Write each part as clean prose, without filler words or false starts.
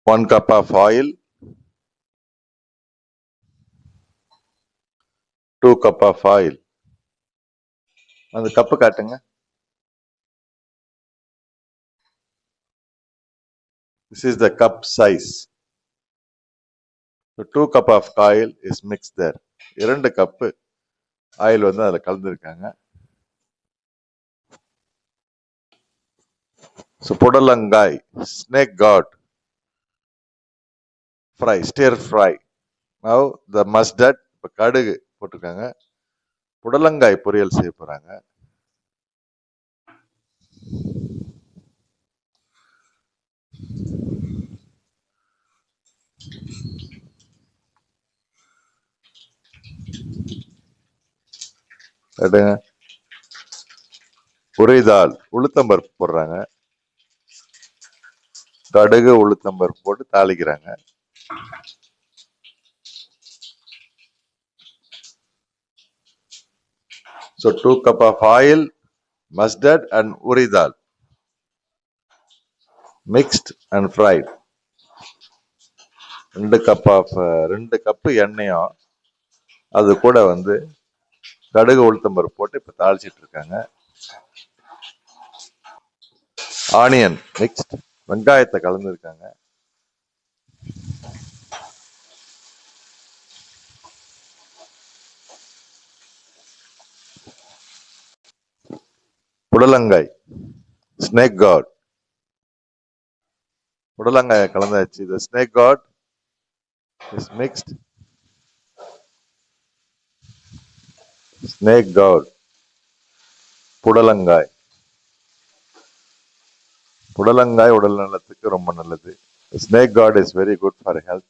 1 cup of oil, 2 cup of oil. அந்த cup காட்டுங்க. This is the cup size. So 2 cup of oil is mixed there. 2 cup oil வந்து அதில் கலந்துருக்காங்க. So புடலங்காய், snake gourd, fry, stir fry. Now the mustard, இப்போ கடுகு போட்டிருக்காங்க. புடலங்காய் பொரியல் செய்ய போறாங்க. உரைதால் உளுத்தம்பருப்பு போடுறாங்க. கடுகு உளுத்தம்பருப்பு போட்டு தாளிக்கிறாங்க. So 2 cup of oil, mustard and uridal mixed and fried. 2 cup எண்ணெயும் அது கூட வந்து கடுகு உளுத்தம்பருப்பு போட்டு இப்ப தாளிச்சிட்டு இருக்காங்க. ஆனியன் மிக்ஸ்ட், வெங்காயத்தை கலந்துருக்காங்க. புடலங்காய், ஸ்னேக் கார்ட், புடலங்காயை கலந்தாச்சு. The snake gourd is mixed. Snake gourd, புடலங்காய். புடலங்காய் உடல் நலத்துக்கு ரொம்ப நல்லது. Snake gourd is very good for health.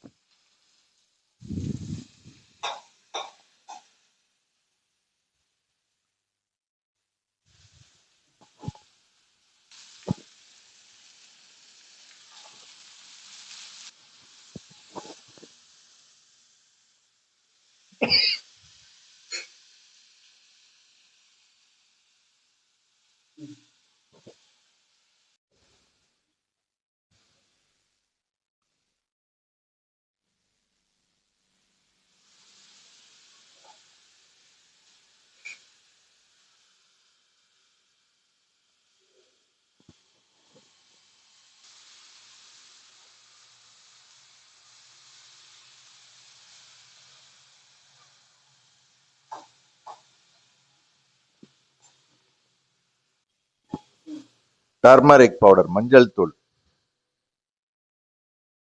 Turmeric powder, மஞ்சள் தூள்,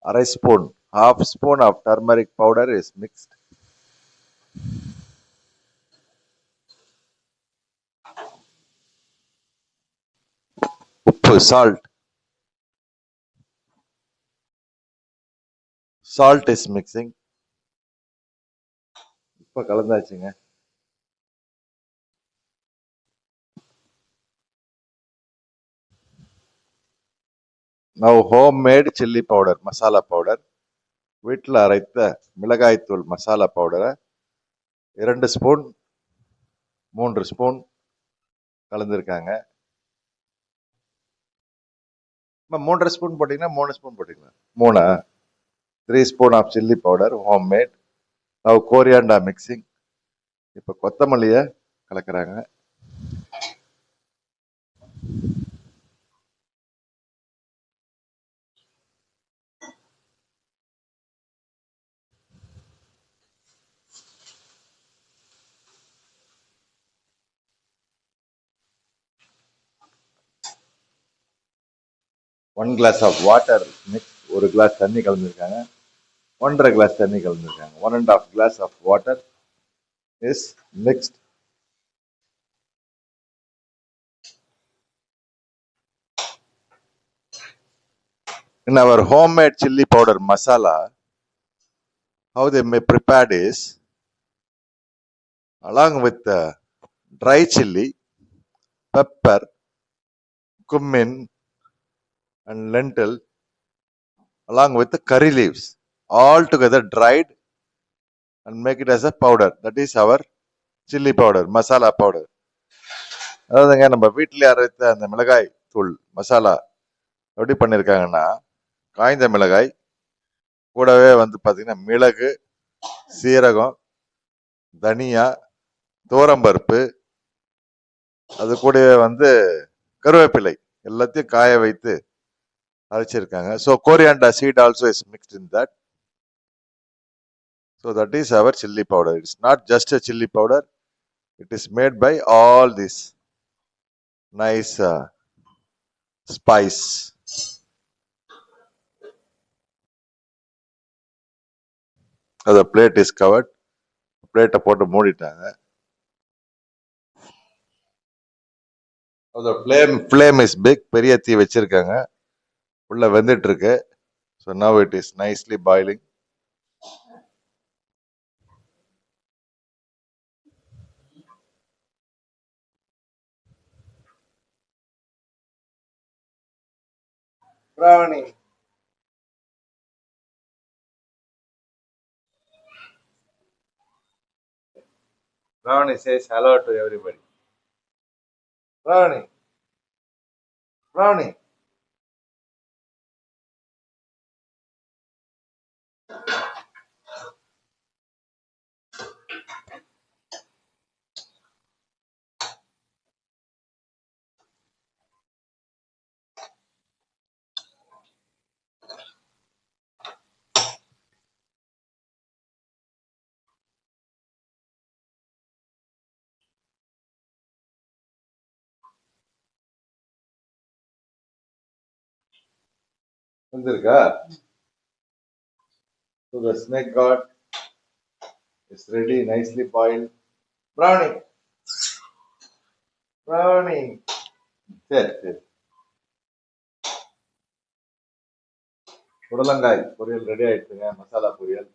அரை spoon, half spoon of turmeric powder is mixed. உப்பு, salt is mixing. இப்ப கலந்தாச்சுங்க. Now homemade chili powder, masala powder, வீட்டில் அரைத்த மிளகாய்த்தூள் மசாலா பவுடரை 2 ஸ்பூன் 3 ஸ்பூன் கலந்துருக்காங்க. 3 ஸ்பூன் போட்டீங்கன்னா 3 ஸ்பூன் போட்டீங்களா? 3 spoon of chilli powder homemade. Now coriander mixing. இப்போ கொத்தமல்லியை கலக்கிறாங்க. One glass of water mix, 1 glass தண்ணி கலந்துருக்காங்க. 1.5 கிளாஸ் தண்ணி கலந்துருக்காங்க. 1.5 glass of water is mixed. In our homemade chili powder masala, how they may prepared is, along with the dry chili, pepper, cumin and lentil, along with the curry leaves, all together dried and make it as a powder. That is our chili powder, masala powder. அதாவதுங்க நம்ம வீட்டிலே அரைத்த அந்த மிளகாய் தூள் மசாலா எப்படி பண்ணியிருக்காங்கன்னா, காய்ந்த மிளகாய், கூடவே வந்து பாத்தீங்கன்னா மிளகு, சீரகம், தனியா, துவரம்பருப்பு, அது கூடவே வந்து கருவேப்பிலை எல்லாத்தையும் காய வைத்து அரைச்சிருக்காங்க. So coriander seed also is mixed in that. So that is our chilli powder. It's not just a chili powder. It is made by all this nice spice. The plate is covered. Plate போட்டு மூடிட்டாங்க. The flame is big. பெரிய தீ வச்சிருக்காங்க. உள்ள வெந்துட்டு இருக்கு. So now it is nicely boiling. Ravani. Ravani says hello to everybody. Ravani. Ravani. வந்திருக்கா? So the snake god is ready, nicely boiled. Brownie. Brownie. சரி சரி. புடலங்காய் பொரியல் ரெடி ஆயிடுச்சுங்க. மசாலா பொரியல்.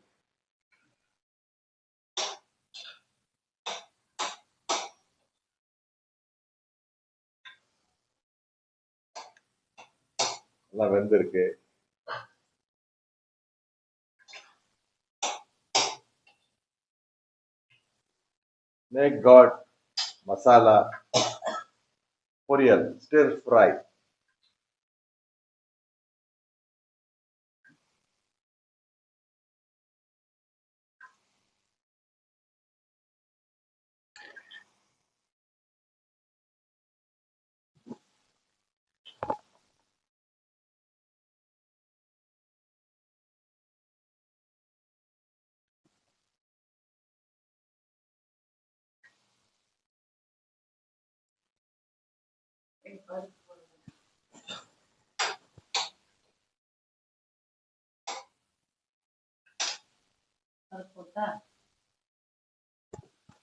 எல்லாம் வெந்திருக்கு. Snake god masala பொரியல் stir fry.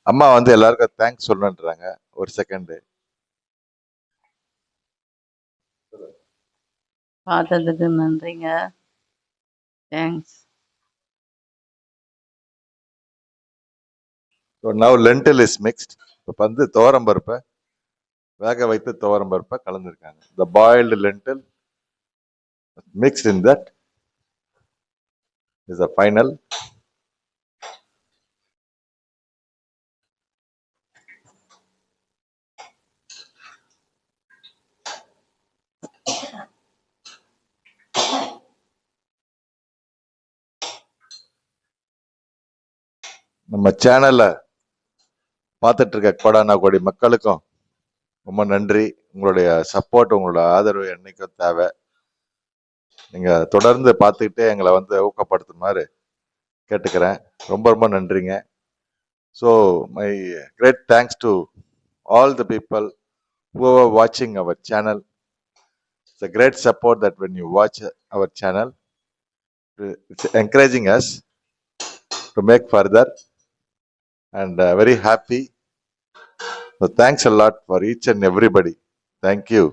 அம்மா வந்து எல்லாருக்கும் தேங்க்ஸ் சொல்லணுன்றாங்க. ஒரு செகண்ட். பார்த்ததுக்கு நன்றிங்க. Thanks. So now lentil is mixed. இப்போ வந்து துவரம்பருப்பை வேக வைத்து துவரம்பருப்பை கலந்துருக்காங்க. The boiled lentil mixed in that is the final. நம்ம சேனல்ல பார்த்துட்டு இருக்க கொடானா கோடி மக்களுக்கும் ரொம்ப நன்றி. உங்களுடைய சப்போர்ட், உங்களோட ஆதரவு என்னைக்கும் தேவை. நீங்க தொடர்ந்து பார்த்துக்கிட்டே எங்களை வந்து ஊக்கப்படுத்துமாறு கேட்டுக்கிறேன். ரொம்ப ரொம்ப நன்றிங்க. So my great thanks to all the people who are watching our channel. It's a great support that when you watch our channel, it's encouraging us to make further, and very happy. So thanks a lot for each and everybody. Thank you.